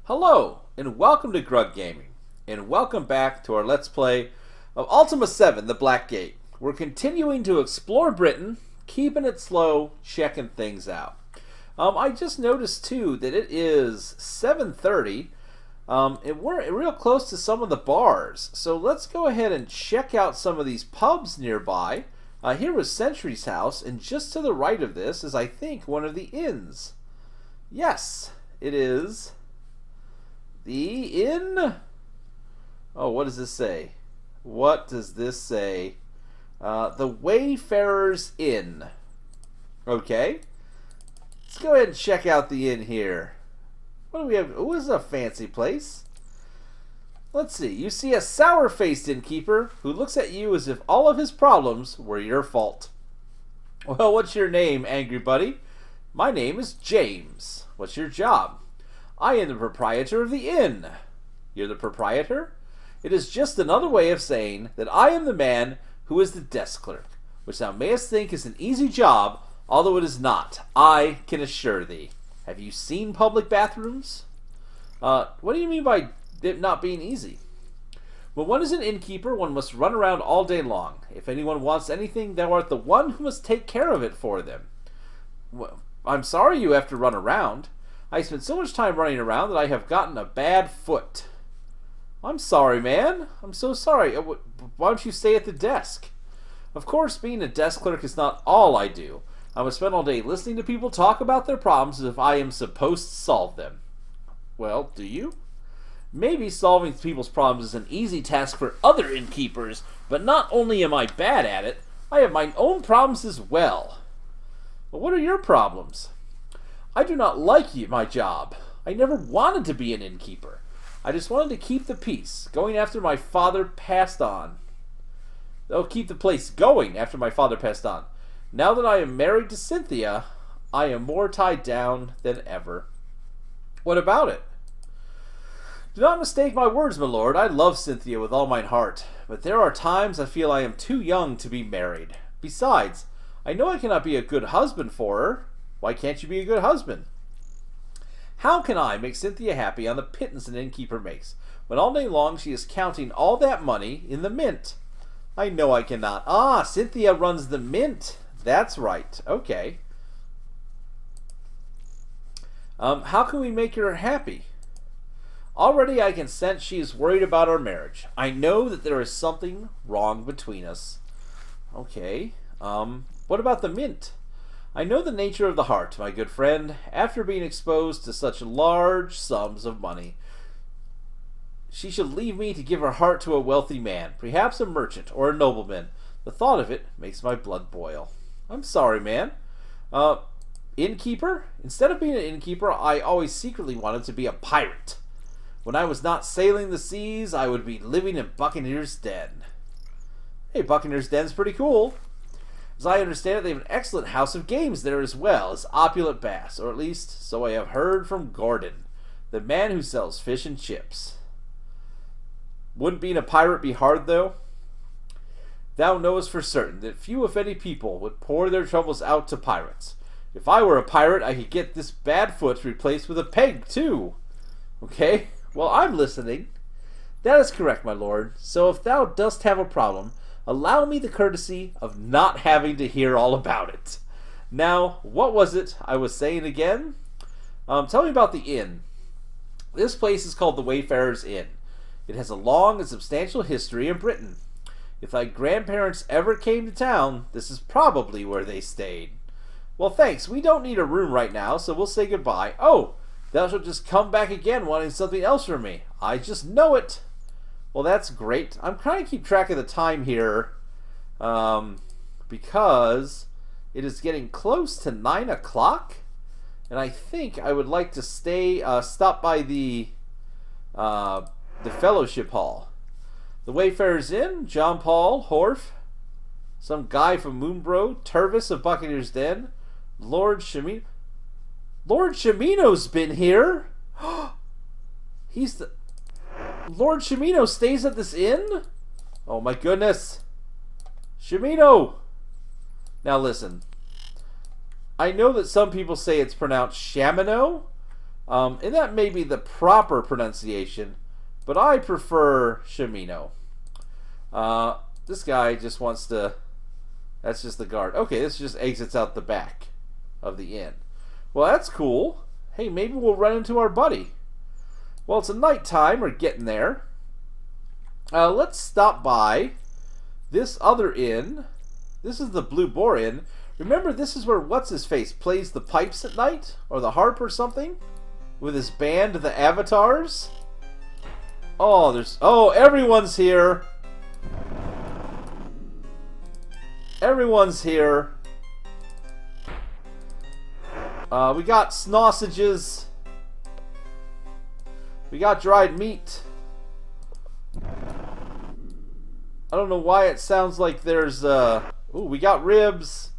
Hello, and welcome to Grug Gaming, and welcome back to our Let's Play of Ultima 7, The Black Gate. We're continuing to explore Britain, keeping it slow, checking things out. I just noticed, too, that it is 7:30, and we're real close to some of the bars. So let's go ahead and check out some of these pubs nearby. Here was Sentry's house, and just to the right of this is, I think, one of the inns. Yes, it is the inn. Oh, what does this say? What does this say? The Wayfarer's Inn. Okay. Let's go ahead and check out the inn here. What do we have? Oh, this is a fancy place. Let's see. You see a sour-faced innkeeper who looks at you as if all of his problems were your fault. Well, what's your name, angry buddy? My name is James. What's your job? I am the proprietor of the inn. You're the proprietor? It is just another way of saying that I am the man who is the desk clerk, which thou mayest think is an easy job, although it is not, I can assure thee. Have you seen public bathrooms? What do you mean by it not being easy? When one is an innkeeper, one must run around all day long. If anyone wants anything, thou art the one who must take care of it for them. Well, I'm sorry you have to run around. I spend so much time running around that I have gotten a bad foot. I'm sorry, man. I'm so sorry. Why don't you stay at the desk? Of course, being a desk clerk is not all I do. I must spend all day listening to people talk about their problems as if I am supposed to solve them. Well, do you? Maybe solving people's problems is an easy task for other innkeepers, but not only am I bad at it, I have my own problems as well. But what are your problems? I do not like my job. I never wanted to be an innkeeper. I just wanted to keep the peace, going after my father passed on. They'll keep the place going after my father passed on. Now that I am married to Cynthia, I am more tied down than ever. What about it? Do not mistake my words, my lord. I love Cynthia with all mine heart, but there are times I feel I am too young to be married. Besides, I know I cannot be a good husband for her. Why can't you be a good husband? How can I make Cynthia happy on the pittance an innkeeper makes, when all day long she is counting all that money in the mint? I know I cannot. Ah, Cynthia runs the mint. That's right. Okay. How can we make her happy? Already I can sense she is worried about our marriage. I know that there is something wrong between us. Okay. What about the mint? I know the nature of the heart, my good friend. After being exposed to such large sums of money, she should leave me to give her heart to a wealthy man, perhaps a merchant or a nobleman. The thought of it makes my blood boil. I'm sorry, man. Innkeeper? Instead of being an innkeeper, I always secretly wanted to be a pirate. When I was not sailing the seas, I would be living in Buccaneer's Den. Hey, Buccaneer's Den's pretty cool. As I understand it, they have an excellent house of games there as well as opulent baths, or at least so I have heard from Gordon, the man who sells fish and chips. Wouldn't being a pirate be hard, though? Thou knowest for certain that few, if any, people would pour their troubles out to pirates. If I were a pirate, I could get this bad foot replaced with a peg, too. Okay, well, I'm listening. That is correct, my lord. So if thou dost have a problem, allow me the courtesy of not having to hear all about it. Now, what was it I was saying again? Tell me about the inn. This place is called the Wayfarer's Inn. It has a long and substantial history in Britain. If thy grandparents ever came to town, this is probably where they stayed. Well, thanks. We don't need a room right now, so we'll say goodbye. Oh, thou shalt just come back again wanting something else from me. I just know it. Well, that's great. I'm trying to keep track of the time here because it is getting close to 9 o'clock, and I think I would like to stop by the Fellowship Hall. The Wayfarer's Inn, John Paul, Horf, some guy from Moonbro, Tervis of Buccaneer's Den, Lord Shamino. Lord Shamino's been here. He's the... Lord Shamino stays at this inn? Oh my goodness. Shamino! Now listen. I know that some people say it's pronounced Shamino. And that may be the proper pronunciation, but I prefer Shimino. This guy just wants to... That's just the guard. Okay, this just exits out the back of the inn. Well, that's cool. Hey, maybe we'll run into our buddy. Well, it's a nighttime. We're getting there. Let's stop by this other inn. This is the Blue Boar Inn. Remember, this is where What's-His-Face plays the pipes at night? Or the harp or something? With his band, the Avatars? Oh, everyone's here. Everyone's here. We got sausages. We got dried meat. I don't know why it sounds like there's ooh, we got ribs.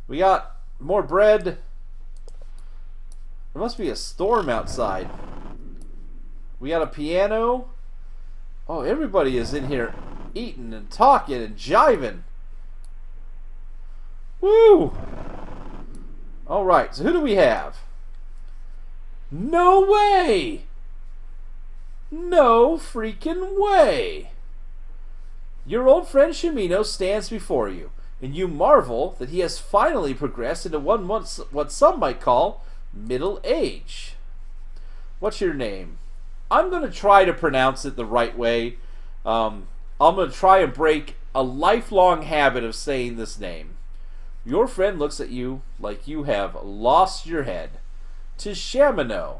We got more bread. There must be a storm outside. We got a piano. Oh, everybody is in here eating and talking and jiving. Woo! Alright, so who do we have? No way! No freaking way! Your old friend Shimino stands before you, and you marvel that he has finally progressed into what some might call middle age. What's your name? I'm going to try to pronounce it the right way. I'm going to try and break a lifelong habit of saying this name. Your friend looks at you like you have lost your head. 'Tis Shamino.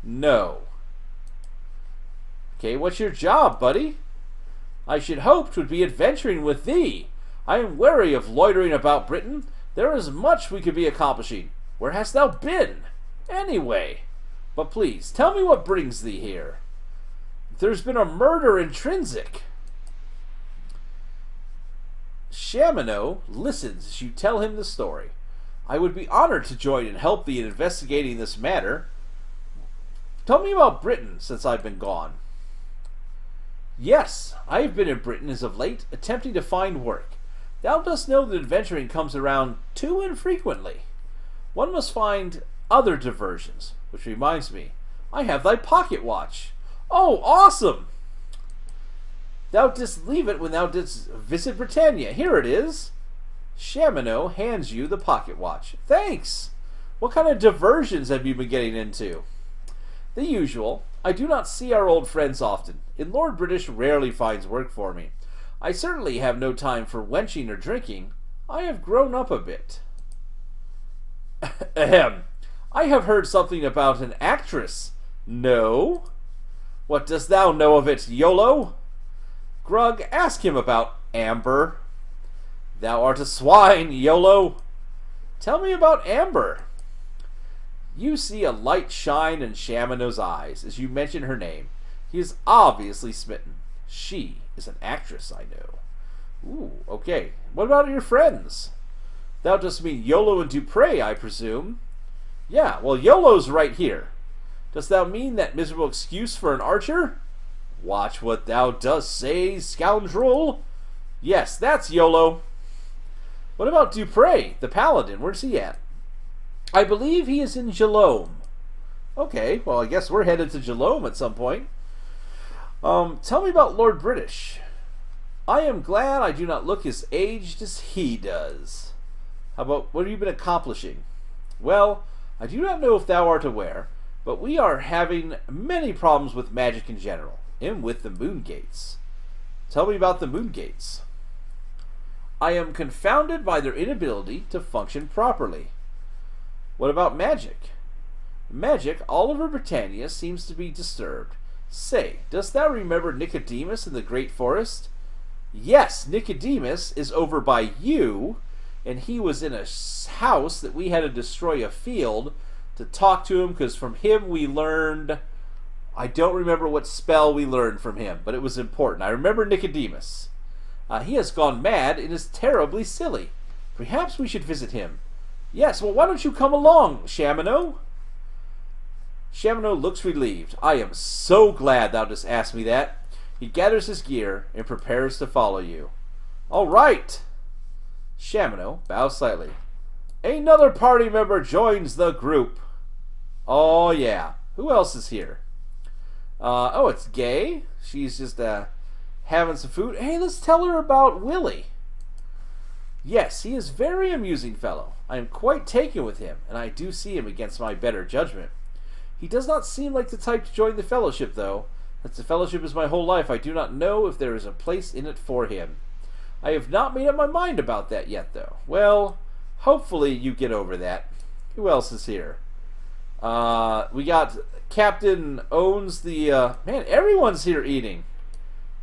No. Okay, what's your job, buddy? I should hope 'twould be adventuring with thee. I am weary of loitering about Britain. There is much we could be accomplishing. Where hast thou been? Anyway. But please, tell me what brings thee here. There's been a murder in Trinsic. Shamino listens as you tell him the story. I would be honored to join and help thee in investigating this matter. Tell me about Britain since I've been gone. Yes, I have been in Britain as of late, attempting to find work. Thou dost know that adventuring comes around too infrequently. One must find other diversions, which reminds me, I have thy pocket watch. Oh, awesome! Thou didst leave it when thou didst visit Britannia. Here it is. Shamino hands you the pocket watch. Thanks! What kind of diversions have you been getting into? The usual. I do not see our old friends often, and Lord British rarely finds work for me. I certainly have no time for wenching or drinking. I have grown up a bit. Ahem. I have heard something about an actress. No? What dost thou know of it, YOLO? Grug, ask him about Amber. Thou art a swine, YOLO. Tell me about Amber. You see a light shine in Shamino's eyes as you mention her name. He is obviously smitten. She is an actress, I know. Ooh, okay. What about your friends? Thou dost mean YOLO and Dupre, I presume. Yeah, well, YOLO's right here. Dost thou mean that miserable excuse for an archer? Watch what thou dost say, scoundrel. Yes, that's YOLO. What about Dupre, the paladin? Where's he at? I believe he is in Jalome. Okay, well, I guess we're headed to Jalome at some point. Tell me about Lord British. I am glad I do not look as aged as he does. How about, what have you been accomplishing? Well, I do not know if thou art aware, but we are having many problems with magic in general, and with the moon gates. Tell me about the moon gates. I am confounded by their inability to function properly. What about magic? Magic all over Britannia seems to be disturbed. Say, dost thou remember Nicodemus in the Great Forest? Yes, Nicodemus is over by you, and he was in a house that we had to destroy a field to talk to him, because from him we learned... I don't remember what spell we learned from him, but it was important. I remember Nicodemus. He has gone mad and is terribly silly. Perhaps we should visit him. Yes, well, why don't you come along, Shamino? Shamino looks relieved. I am so glad thou didst ask me that. He gathers his gear and prepares to follow you. All right. Shamino bows slightly. Another party member joins the group. Oh, yeah. Who else is here? Oh, it's Gay. She's just having some food. Hey, let's tell her about Willie. Yes, he is a very amusing fellow. I am quite taken with him, and I do see him against my better judgment. He does not seem like the type to join the fellowship, though. Since the fellowship is my whole life, I do not know if there is a place in it for him. I have not made up my mind about that yet, though. Well, hopefully you get over that. Who else is here? We got Captain owns the... man, everyone's here eating.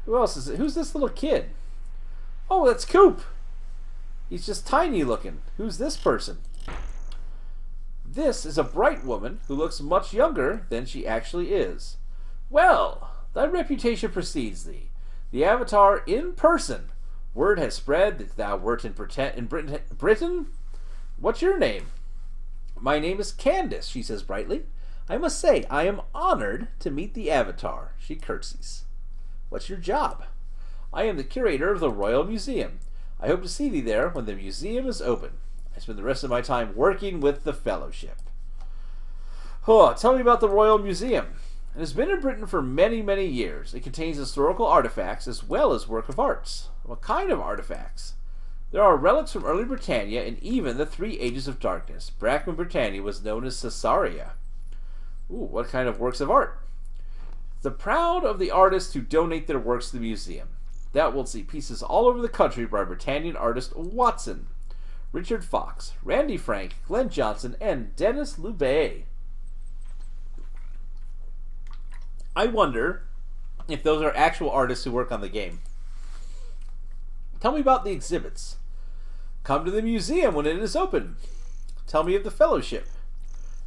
Who else is it? Who's this little kid? Oh, that's Coop. He's just tiny looking. Who's this person? This is a bright woman who looks much younger than she actually is. Well, thy reputation precedes thee. The Avatar in person. Word has spread that thou wert in Britain? What's your name? My name is Candace, she says brightly. I must say, I am honored to meet the Avatar. She curtsies. What's your job? I am the curator of the Royal Museum. I hope to see thee there when the museum is open. I spend the rest of my time working with the Fellowship. Oh, tell me about the Royal Museum. It has been in Britain for many, many years. It contains historical artifacts as well as work of arts. What kind of artifacts? There are relics from early Britannia and even the 3 Ages of Darkness, back when Britannia was known as Caesarea. Ooh, what kind of works of art? The proud of the artists who donate their works to the museum. That will see pieces all over the country by Britannian artist Watson, Richard Fox, Randy Frank, Glenn Johnson, and Dennis Lubay. I wonder if those are actual artists who work on the game. Tell me about the exhibits. Come to the museum when it is open. Tell me of the Fellowship.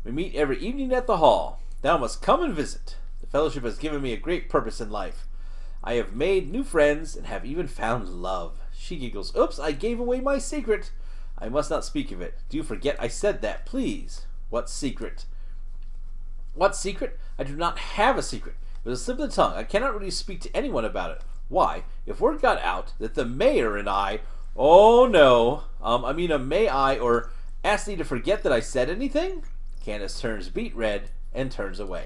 We meet every evening at the hall. Thou must come and visit. The Fellowship has given me a great purpose in life. I have made new friends and have even found love. She giggles. Oops, I gave away my secret. I must not speak of it. Do you forget I said that, please? What secret? What secret? I do not have a secret. It was a slip of the tongue. I cannot really speak to anyone about it. Why? If word got out that the mayor and I... Oh, no. May I or ask thee to forget that I said anything? Candace turns beet red and turns away.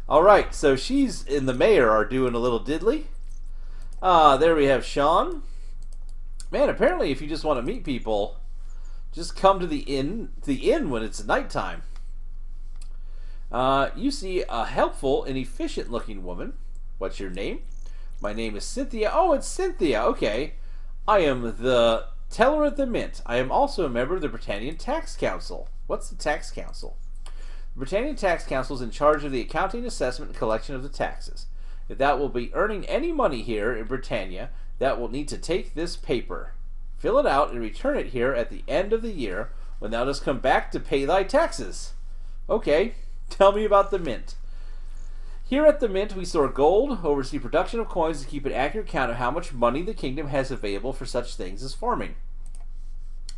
Alright, so she's and the mayor are doing a little diddly. There we have Sean. Man, apparently if you just want to meet people, just come to the inn when it's nighttime. You see a helpful and efficient looking woman. What's your name? My name is Cynthia. Oh, it's Cynthia. Okay. I am the teller at the mint. I am also a member of the Britannian Tax Council. What's the Tax Council? The Britannian Tax Council is in charge of the accounting, assessment, and collection of the taxes. If thou will be earning any money here in Britannia, thou will need to take this paper, fill it out, and return it here at the end of the year when thou dost come back to pay thy taxes. Okay, tell me about the mint. Here at the mint we store gold, oversee production of coins, and keep an accurate count of how much money the kingdom has available for such things as farming,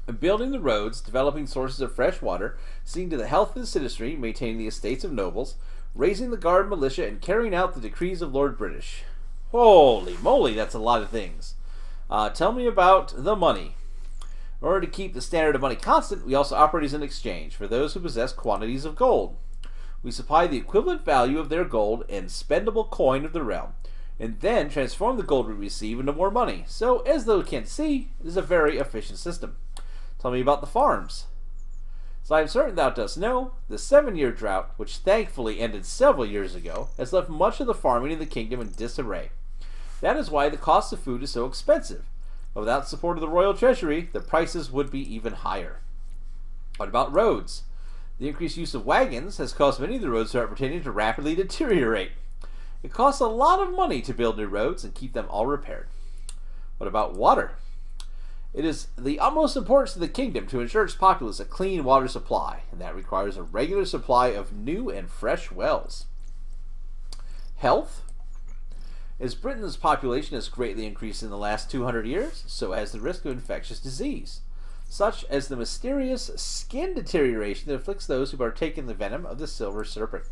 and building the roads, developing sources of fresh water, seeing to the health of the citizenry, maintaining the estates of nobles, raising the guard militia, and carrying out the decrees of Lord British. Holy moly, that's a lot of things. Tell me about the money. In order to keep the standard of money constant, we also operate as an exchange for those who possess quantities of gold. We supply the equivalent value of their gold and spendable coin of the realm, and then transform the gold we receive into more money. So, as those can see, it is a very efficient system. Tell me about the farms. So I am certain thou dost know, the 7-year drought, which thankfully ended several years ago, has left much of the farming in the kingdom in disarray. That is why the cost of food is so expensive. But without support of the royal treasury, the prices would be even higher. What about roads? The increased use of wagons has caused many of the roads throughout Britannia to rapidly deteriorate. It costs a lot of money to build new roads and keep them all repaired. What about water? It is the utmost importance to the kingdom to ensure its populace a clean water supply, and that requires a regular supply of new and fresh wells. Health? As Britain's population has greatly increased in the last 200 years, so has the risk of infectious disease, such as the mysterious skin deterioration that afflicts those who partake in the venom of the silver serpent.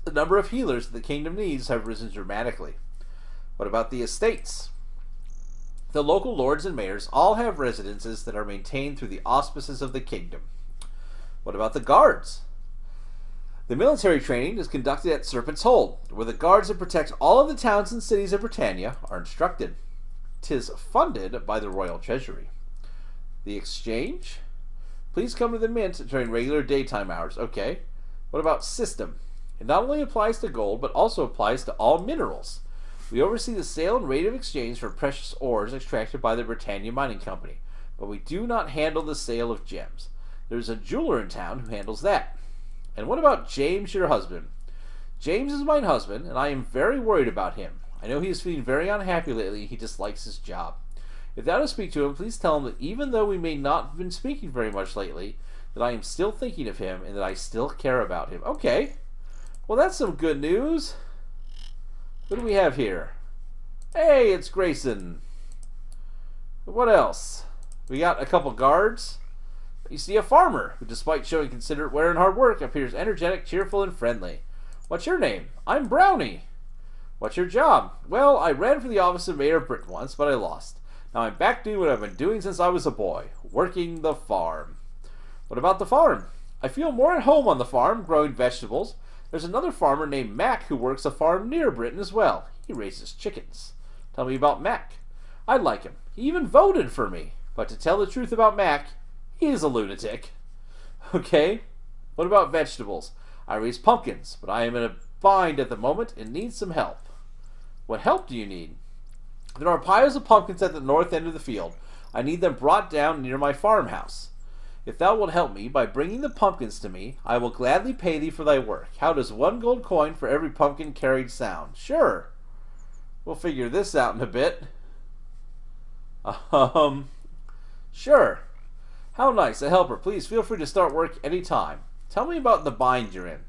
The number of healers that the kingdom needs have risen dramatically. What about the estates? The local lords and mayors all have residences that are maintained through the auspices of the kingdom. What about the guards? The military training is conducted at Serpent's Hold, where the guards that protect all of the towns and cities of Britannia are instructed. 'Tis funded by the royal treasury. The exchange? Please come to the mint during regular daytime hours. Okay. What about system? It not only applies to gold, but also applies to all minerals. We oversee the sale and rate of exchange for precious ores extracted by the Britannia Mining Company, but we do not handle the sale of gems. There's a jeweler in town who handles that. And what about James, your husband? James is my husband, and I am very worried about him. I know he is feeling very unhappy lately. He dislikes his job. If thou dost speak to him, please tell him that even though we may not have been speaking very much lately, that I am still thinking of him and that I still care about him. Okay. Well, that's some good news. What do we have here? Hey, it's Grayson. What else? We got a couple guards. You see a farmer who, despite showing considerate wear and hard work, appears energetic, cheerful, and friendly. What's your name? I'm Brownie. What's your job? Well, I ran for the office of mayor of Britain once, but I lost. Now I'm back doing what I've been doing since I was a boy, working the farm. What about the farm? I feel more at home on the farm, growing vegetables. There's another farmer named Mac who works a farm near Britain as well. He raises chickens. Tell me about Mac. I like him. He even voted for me. But to tell the truth about Mac, he is a lunatic. Okay. What about vegetables? I raise pumpkins, but I am in a bind at the moment and need some help. What help do you need? There are piles of pumpkins at the north end of the field. I need them brought down near my farmhouse. If thou wilt help me by bringing the pumpkins to me, I will gladly pay thee for thy work. How does 1 gold coin for every pumpkin carried sound? Sure. We'll figure this out in a bit. Sure. How nice. A helper. Please feel free to start work any time. Tell me about the bind you're in.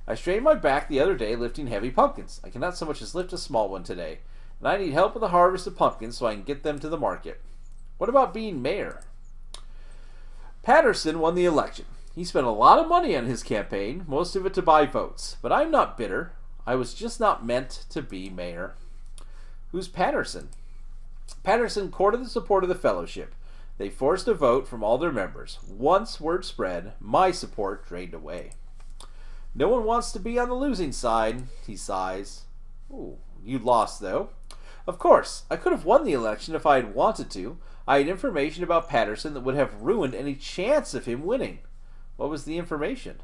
I strained my back the other day lifting heavy pumpkins. I cannot so much as lift a small one today. And I need help with the harvest of pumpkins so I can get them to the market. What about being mayor? Patterson won the election. He spent a lot of money on his campaign, most of it to buy votes. But I'm not bitter. I was just not meant to be mayor. Who's Patterson? Patterson courted the support of the fellowship. They forced a vote from all their members. Once word spread, my support drained away. No one wants to be on the losing side, he sighs. Ooh, you lost, though. Of course, I could have won the election if I had wanted to. I had information about Patterson that would have ruined any chance of him winning. What was the information?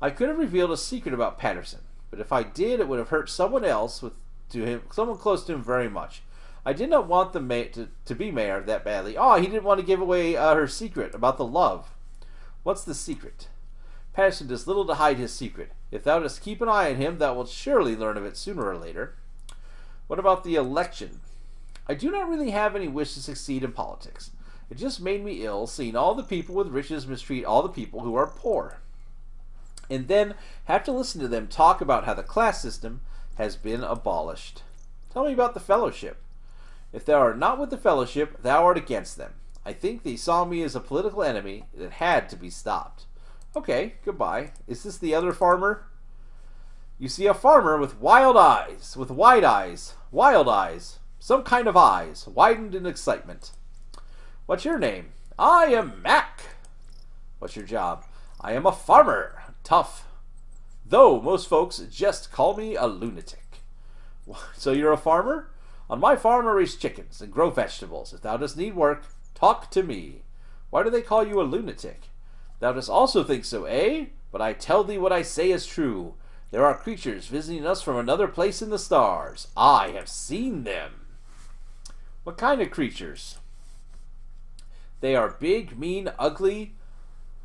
I could have revealed a secret about Patterson, but if I did, it would have hurt someone else someone close to him very much. I did not want to be mayor that badly. Oh, he didn't want to give away her secret about the love. What's the secret? Patterson does little to hide his secret. If thou dost keep an eye on him, thou wilt surely learn of it sooner or later. What about the election? I do not really have any wish to succeed in politics. It just made me ill seeing all the people with riches mistreat all the people who are poor. And then have to listen to them talk about how the class system has been abolished. Tell me about the fellowship. If thou art not with the fellowship, thou art against them. I think they saw me as a political enemy that had to be stopped. Okay, goodbye. Is this the other farmer? You see a farmer with wild eyes, wild eyes, some kind of eyes, widened in excitement. What's your name? I am Mac. What's your job? I am a farmer, tough. Though most folks just call me a lunatic. So you're a farmer? On my farm I raise chickens and grow vegetables. If thou dost need work, talk to me. Why do they call you a lunatic? Thou dost also think so, eh? But I tell thee what I say is true. There are creatures visiting us from another place in the stars. I have seen them. What kind of creatures? They are big, mean, ugly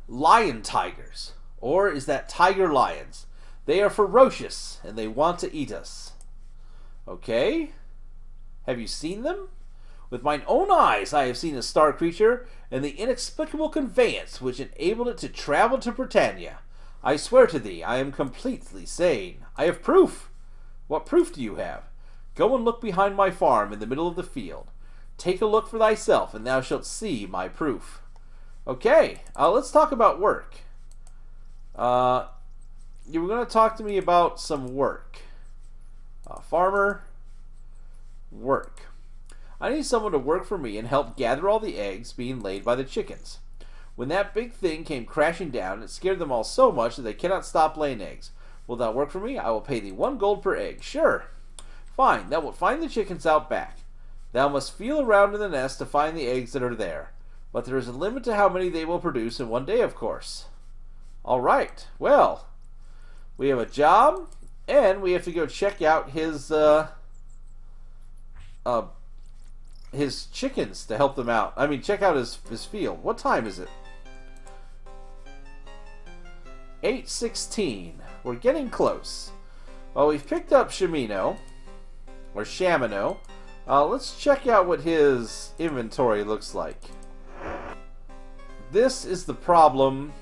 lion tigers. Or is that tiger lions? They are ferocious, and they want to eat us. Okay. Have you seen them? With mine own eyes I have seen a star creature, and the inexplicable conveyance which enabled it to travel to Britannia. I swear to thee, I am completely sane. I have proof. What proof do you have? Go and look behind my farm in the middle of the field. Take a look for thyself, and thou shalt see my proof. Okay, let's talk about work. You were going to talk to me about some work. Farmer, work. I need someone to work for me and help gather all the eggs being laid by the chickens. When that big thing came crashing down, it scared them all so much that they cannot stop laying eggs. Will that work for me? I will pay thee 1 gold per egg. Sure. Fine. Thou wilt find the chickens out back. Thou must feel around in the nest to find the eggs that are there. But there is a limit to how many they will produce in one day, of course. All right. Well, we have a job, and we have to go check out his chickens to help them out. I mean, check out his field. What time is it? 8:16. We're getting close. Well, we've picked up Shamino. Let's check out what his inventory looks like. This is the problem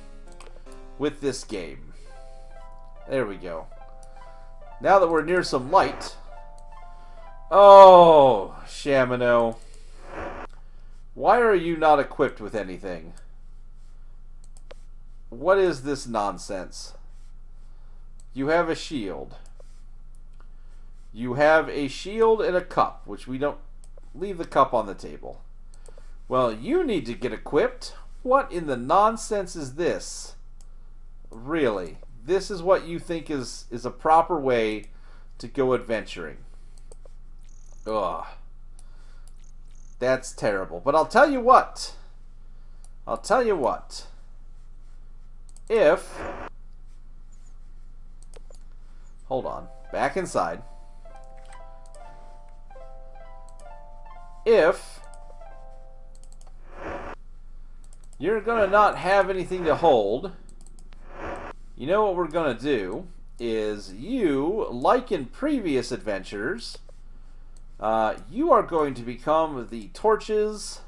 with this game. There we go. Now that we're near some light. Oh, Shamino. Why are you not equipped with anything? What is this nonsense? You have a shield. You have a shield and a cup, which we don't leave the cup on the table. Well, you need to get equipped. What in the nonsense is this? Really? This is what you think is a proper way to go adventuring? Ugh. That's terrible. But I'll tell you what. If... Hold on. Back inside. If you're going to not have anything to hold, you know what we're going to do is you, like in previous adventures, you are going to become the torches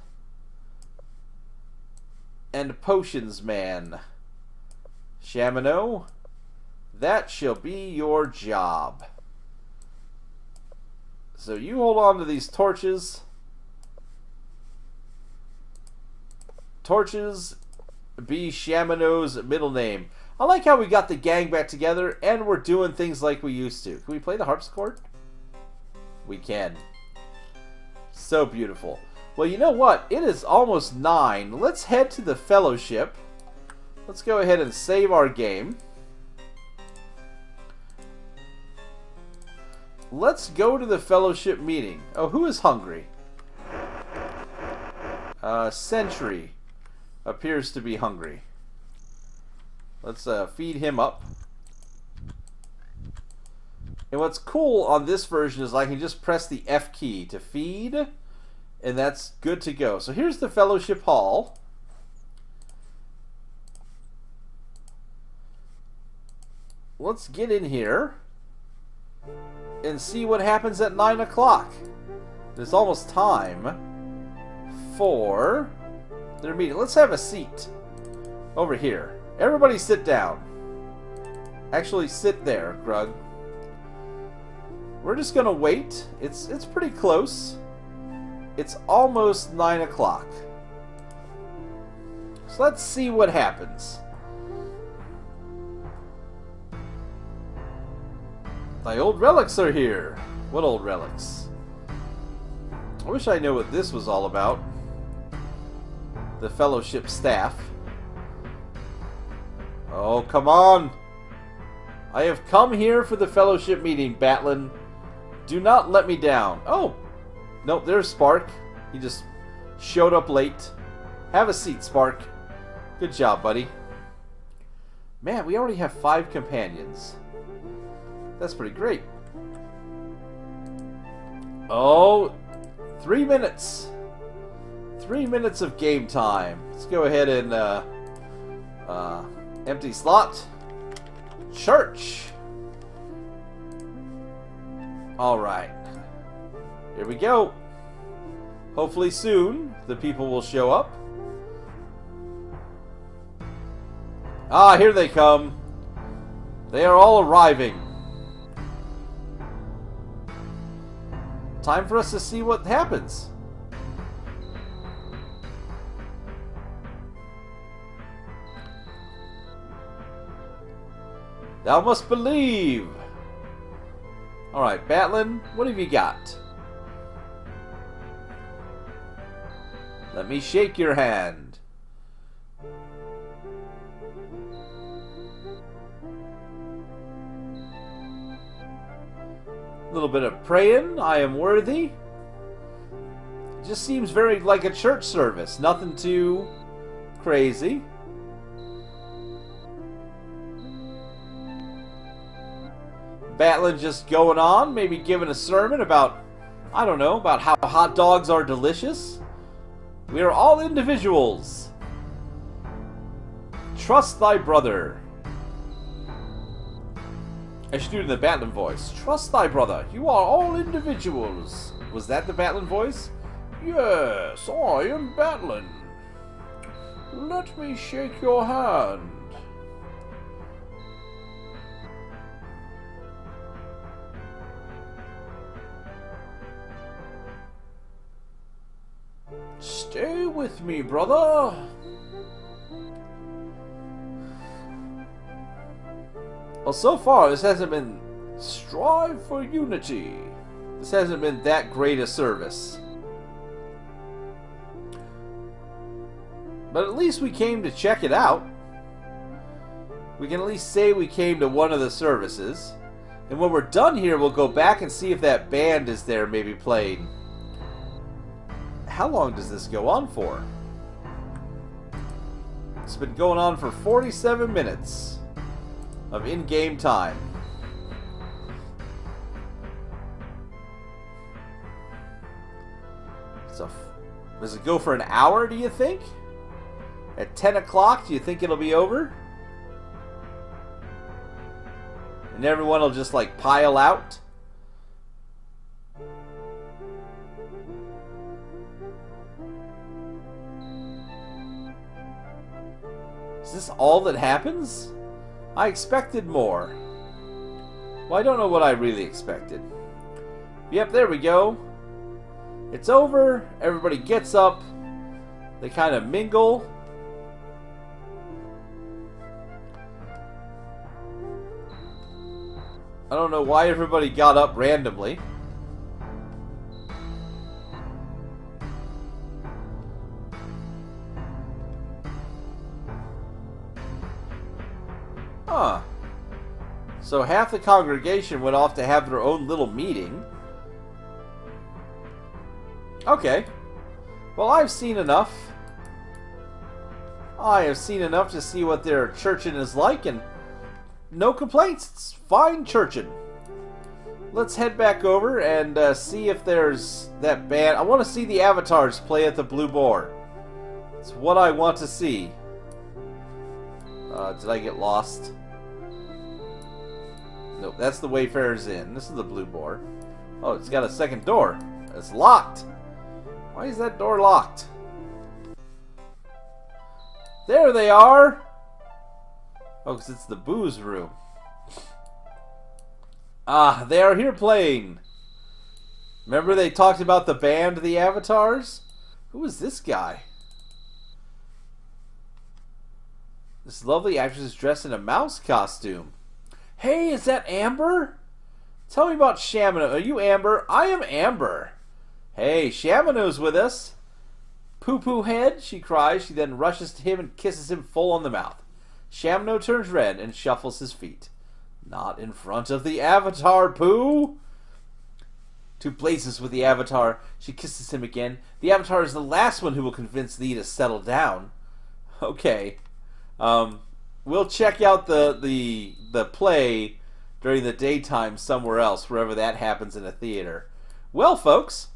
and potions man. Shamino, that shall be your job. So you hold on to these torches. Torches be Shamino's middle name. I like how we got the gang back together and we're doing things like we used to. Can we play the harpsichord? We can. So beautiful. Well, you know what? It is almost 9. Let's head to the fellowship. Let's go ahead and save our game. Let's go to the fellowship meeting. Oh, who is hungry? Sentry appears to be hungry. Let's feed him up. And what's cool on this version is I can just press the F key to feed, and that's good to go. So here's the fellowship hall. Let's get in here and see what happens at 9 o'clock. It's almost time for their meeting. Let's have a seat over here. Everybody sit down. Actually, sit there, Grug. We're just gonna wait. It's pretty close. It's almost 9 o'clock. So let's see what happens. Thy old relics are here. What old relics? I wish I knew what this was all about. The fellowship staff. Oh, come on. I have come here for the fellowship meeting, Batlin. Do not let me down. Oh, nope, there's Spark. He just showed up late. Have a seat, Spark. Good job, buddy. Man, we already have 5 companions. That's pretty great. Oh, 3 minutes. 3 minutes of game time. Let's go ahead and empty slot. Church. Alright. Here we go. Hopefully soon the people will show up. Ah, here they come. They are all arriving. Time for us to see what happens. Thou must believe. Alright, Batlin, what have you got? Let me shake your hand. A little bit of praying. I am worthy. It just seems very like a church service. Nothing too crazy. Battling just going on. Maybe giving a sermon about, I don't know, about how hot dogs are delicious. We are all individuals. Trust thy brother. I should do it in the Batlin voice. Trust thy brother. You are all individuals. Was that the Batlin voice? Yes, I am Batlin. Let me shake your hand. Stay with me, brother. Well, so far, this hasn't been strive for unity. This hasn't been that great a service. But at least we came to check it out. We can at least say we came to one of the services. And when we're done here, we'll go back and see if that band is there maybe playing. How long does this go on for? It's been going on for 47 minutes of in-game time. So, does it go for an hour, do you think? At 10 o'clock, do you think it'll be over? And everyone will just like pile out? Is this all that happens? I expected more. Well, I don't know what I really expected. Yep, there we go. It's over. Everybody gets up. They kind of mingle. I don't know why everybody got up randomly. Huh. So half the congregation went off to have their own little meeting. Okay. Well, I've seen enough. I have seen enough to see what their churching is like, and no complaints. It's fine churching. Let's head back over and see if there's that band. I want to see the avatars play at the Blue Boar. It's what I want to see. Did I get lost? Nope, that's the Wayfarer's Inn. This is the Blue Boar. Oh, it's got a second door. It's locked. Why is that door locked? There they are! Oh, because it's the booze room. Ah, they are here playing. Remember they talked about the band, the Avatars? Who is this guy? This lovely actress is dressed in a mouse costume. Hey, is that Amber? Tell me about Shamino. Are you Amber? I am Amber. Hey, Shamino's with us. Poo-poo head, she cries. She then rushes to him and kisses him full on the mouth. Shamino turns red and shuffles his feet. Not in front of the Avatar, Pooh! To places with the Avatar, she kisses him again. The Avatar is the last one who will convince thee to settle down. Okay. We'll check out the play during the daytime somewhere else, wherever that happens in a theater. Well, folks,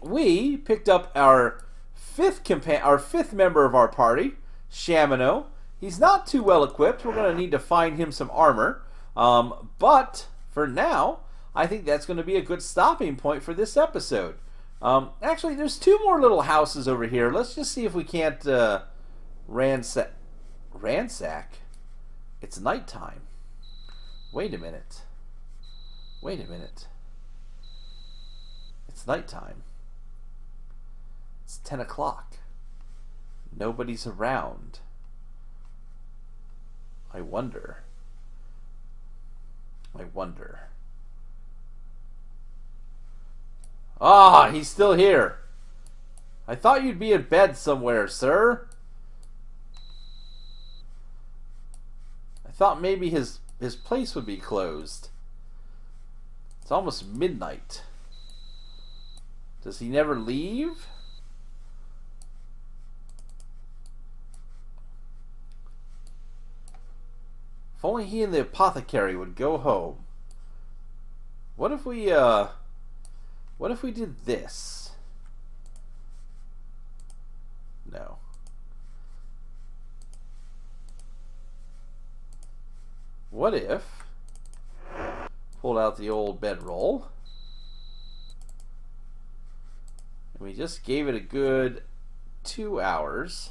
we picked up our fifth member of our party, Shamino. He's not too well equipped. We're going to need to find him some armor. But for now, I think that's going to be a good stopping point for this episode. Actually, there's two more little houses over here. Let's just see if we can't ransack. It's nighttime. Wait a minute. It's nighttime. It's 10 o'clock. Nobody's around. I wonder. Ah, he's still here. I thought you'd be in bed somewhere, sir. I thought maybe his place would be closed. It's almost midnight. Does he never leave? If only he and the apothecary would go home. What if we did this? No. What if pulled out the old bedroll and we just gave it a good 2 hours?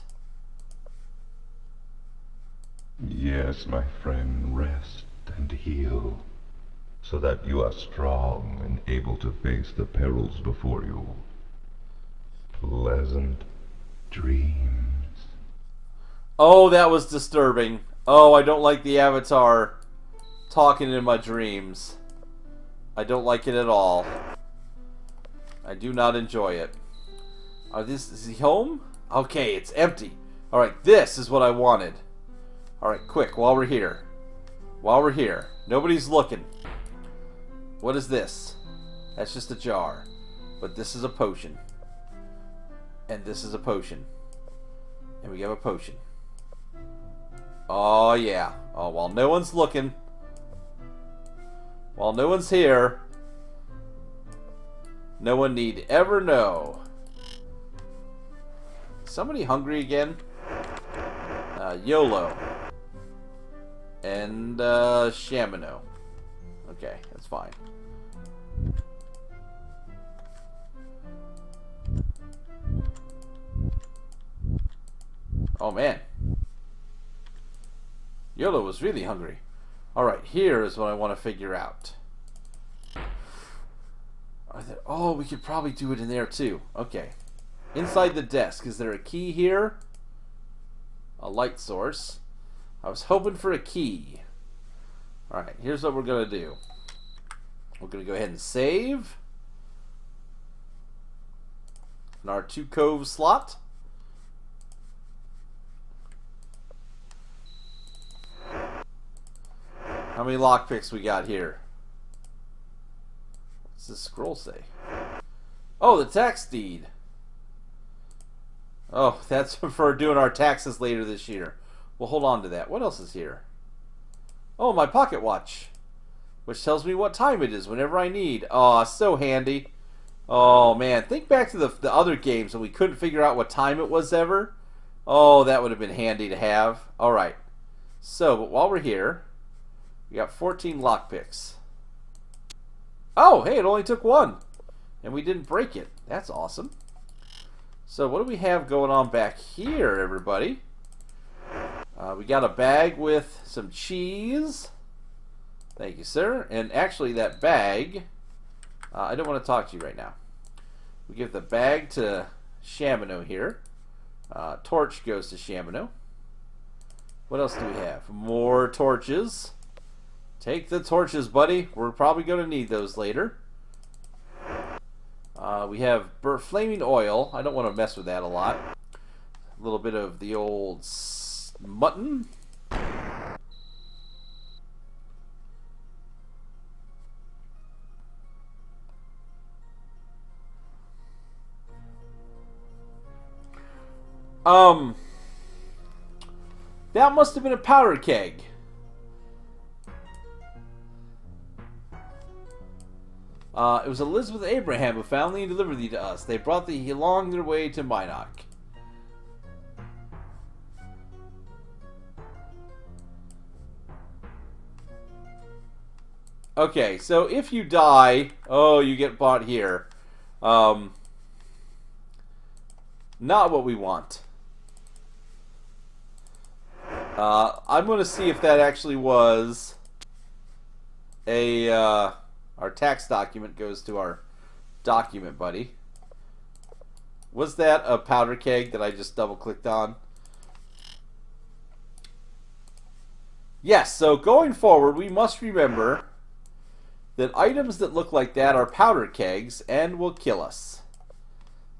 Yes, my friend, rest and heal, so that you are strong and able to face the perils before you. Pleasant dreams. Oh, that was disturbing. Oh, I don't like the avatar talking in my dreams. I don't like it at all. I do not enjoy it. Is he home? Okay, it's empty. Alright, this is what I wanted. Alright, quick, while we're here. While we're here. Nobody's looking. What is this? That's just a jar. But this is a potion. And this is a potion. And we have a potion. Oh, yeah. Oh, while no one's looking. While no one's here. No one need ever know. Somebody hungry again? YOLO. And, Shamino. Okay, that's fine. Oh, man. YOLO was really hungry. Alright, here is what I want to figure out. Oh, we could probably do it in there, too. Okay. Inside the desk, is there a key here? A light source. I was hoping for a key. Alright, here's what we're going to do. We're going to go ahead and save. In our 2 cove slot. How many lockpicks we got here? What's this scroll say? Oh, the tax deed. Oh, that's for doing our taxes later this year. We'll hold on to that. What else is here? Oh, my pocket watch, which tells me what time it is whenever I need. Oh, so handy. Oh, man. Think back to the other games when we couldn't figure out what time it was ever. Oh, that would have been handy to have. All right. So, but while we're here, we got 14 lockpicks. Oh, hey, it only took 1. And we didn't break it. That's awesome. So what do we have going on back here, everybody? We got a bag with some cheese. Thank you, sir. And actually, that bag, I don't want to talk to you right now. We give the bag to Shamino here. Torch goes to Shamino. What else do we have? More torches. Take the torches, buddy. We're probably going to need those later. We have flaming oil. I don't want to mess with that a lot. A little bit of the old mutton. That must have been a powder keg. It was Elizabeth and Abraham who found thee and delivered thee to us. They brought thee along their way to Minok. Okay, so if you die, oh, you get bought here. Not what we want. I'm going to see if that actually was a... Our tax document goes to our document buddy. Was that a powder keg that I just double-clicked on? Yes, so going forward, we must remember that items that look like that are powder kegs and will kill us.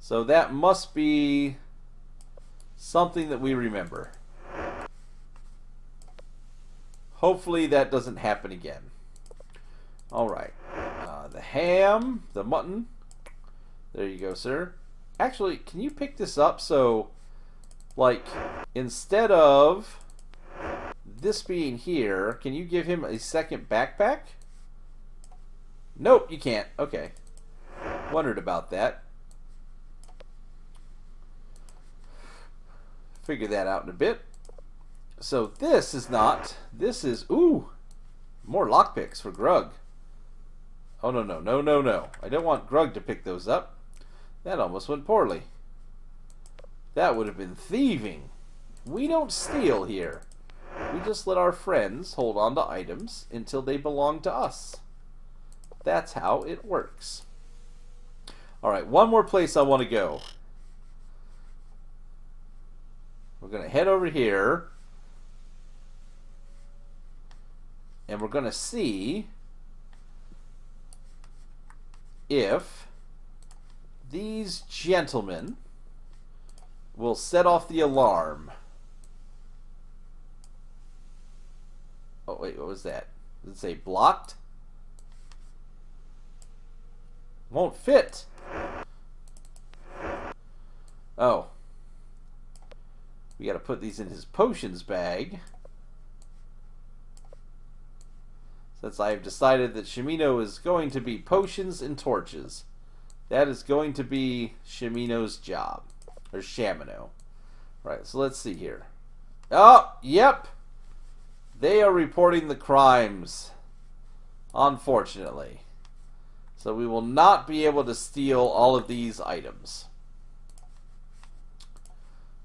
So that must be something that we remember. Hopefully that doesn't happen again. Alright. The ham, the mutton. There you go, sir. Actually, can you pick this up so, like, instead of this being here, can you give him a second backpack? Nope, you can't. Okay. Wondered about that. Figure that out in a bit. So this is not. This is, ooh, more lockpicks for Grug. Oh, no, no, no, no, no. I don't want Grug to pick those up. That almost went poorly. That would have been thieving. We don't steal here. We just let our friends hold on to items until they belong to us. That's how it works. Alright, one more place I want to go. We're going to head over here. And we're going to see if these gentlemen will set off the alarm. Oh, wait, what was that? Does it say blocked? Won't fit. Oh. We got to put these in his potions bag. Since I have decided that Shimino is going to be potions and torches. That is going to be Shimino's job. Or Shamino. Right, so let's see here. Oh, yep. They are reporting the crimes. Unfortunately. So we will not be able to steal all of these items.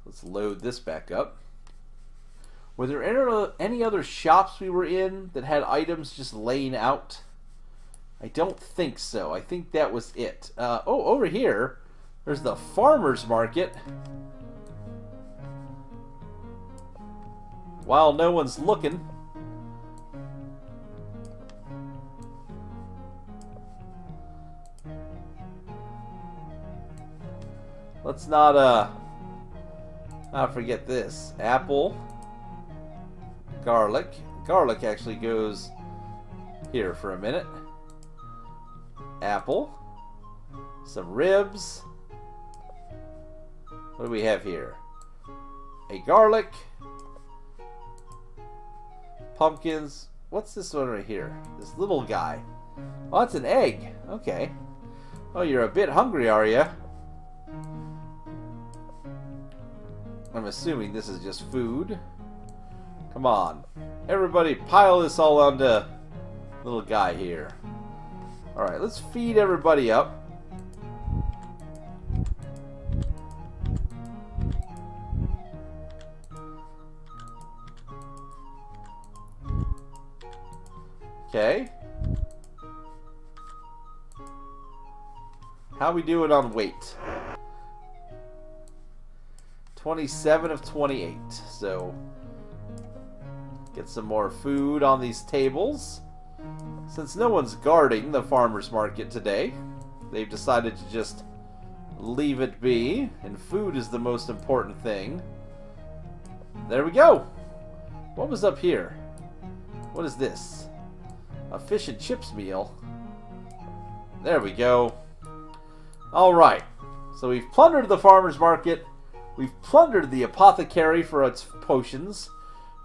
Let's load this back up. Were there any other shops we were in that had items just laying out? I don't think so. I think that was it. Oh, over here, there's the farmer's market. While no one's looking. Let's not forget this. Apple. Garlic. Garlic actually goes here for a minute. Apple. Some ribs. What do we have here? A garlic. Pumpkins. What's this one right here? This little guy. Oh, that's an egg. Okay. Oh, you're a bit hungry, are you? I'm assuming this is just food. Come on. Everybody pile this all onto little guy here. Alright, let's feed everybody up. Okay. How we doing on weight? 27 of 28. So get some more food on these tables. Since no one's guarding the farmer's market today, they've decided to just leave it be, and food is the most important thing. There we go. What was up here? What is this? A fish and chips meal. There we go. Alright. So we've plundered the farmer's market. We've plundered the apothecary for its potions.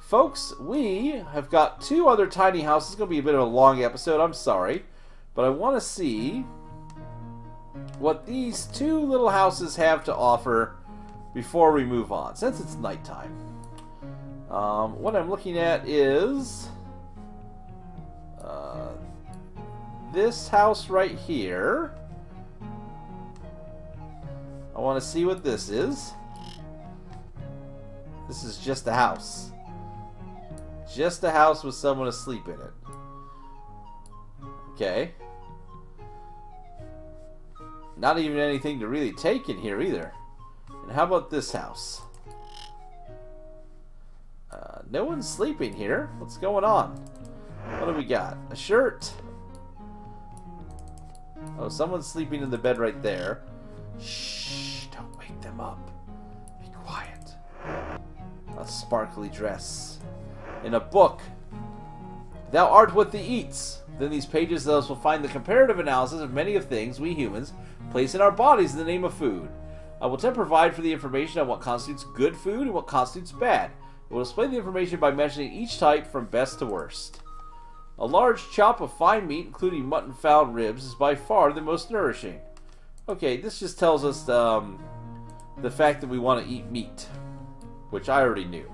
Folks, we have got 2 other tiny houses. It's going to be a bit of a long episode, I'm sorry. But I want to see what these 2 little houses have to offer before we move on, since it's nighttime. What I'm looking at is this house right here. I want to see what this is. This is just a house. Just a house with someone asleep in it. Okay. Not even anything to really take in here either. And how about this house? No one's sleeping here. What's going on? What do we got? A shirt. Oh, someone's sleeping in the bed right there. Shh, don't wake them up. Be quiet. A sparkly dress. In a book. Thou art what thee eats. Then these pages thus will find the comparative analysis of many of things we humans place in our bodies in the name of food. I will then provide for the information on what constitutes good food and what constitutes bad. It will display the information by mentioning each type from best to worst. A large chop of fine meat, including mutton, fowl, and ribs, is by far the most nourishing. Okay, this just tells us the fact that we want to eat meat, which I already knew.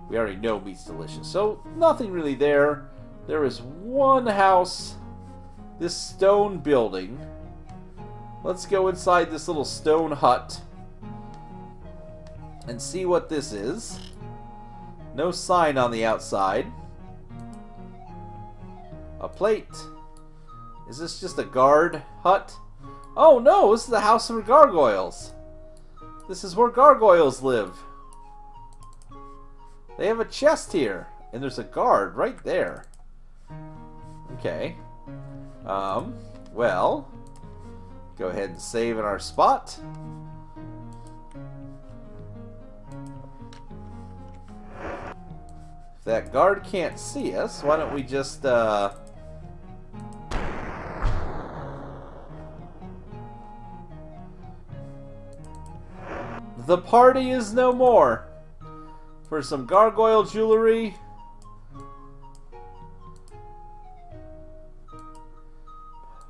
We already know meat's delicious. So, nothing really there. There is one house, this stone building. Let's go inside this little stone hut and see what this is. No sign on the outside. A plate. Is this just a guard hut? Oh no, this is the house of gargoyles. This is where gargoyles live. They have a chest here, and there's a guard right there. Okay. Well, go ahead and save in our spot. If that guard can't see us, why don't we just, The party is no more. For some gargoyle jewelry.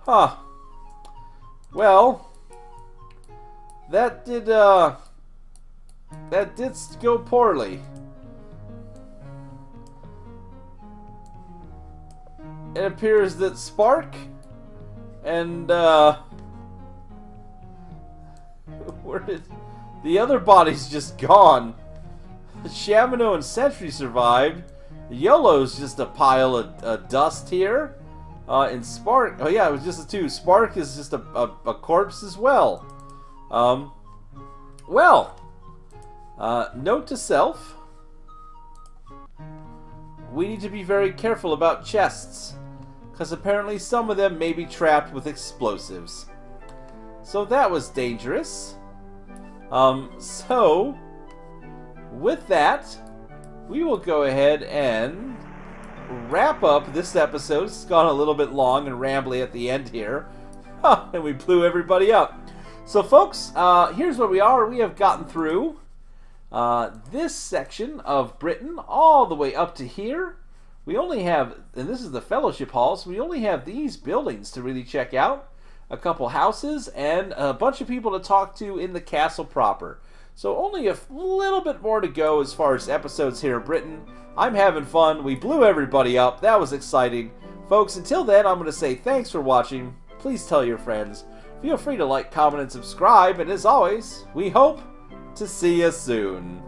Huh. Well, that did go poorly. It appears that Spark and where did the other body's just gone? Shamino and Sentry survived. YOLO's just a pile of dust here. And Spark, oh yeah, it was just the two. Spark is just a corpse as well. Note to self. We need to be very careful about chests, because apparently some of them may be trapped with explosives. So that was dangerous. So, with that, we will go ahead and wrap up this episode. It's gone a little bit long and rambly at the end here. And we blew everybody up. So folks, here's where we are. We have gotten through this section of Britain all the way up to here. We only have, and this is the Fellowship Hall, so we only have these buildings to really check out. A couple houses and a bunch of people to talk to in the castle proper. So only a little bit more to go as far as episodes here in Britain. I'm having fun. We blew everybody up. That was exciting. Folks, until then, I'm going to say thanks for watching. Please tell your friends. Feel free to like, comment, and subscribe. And as always, we hope to see you soon.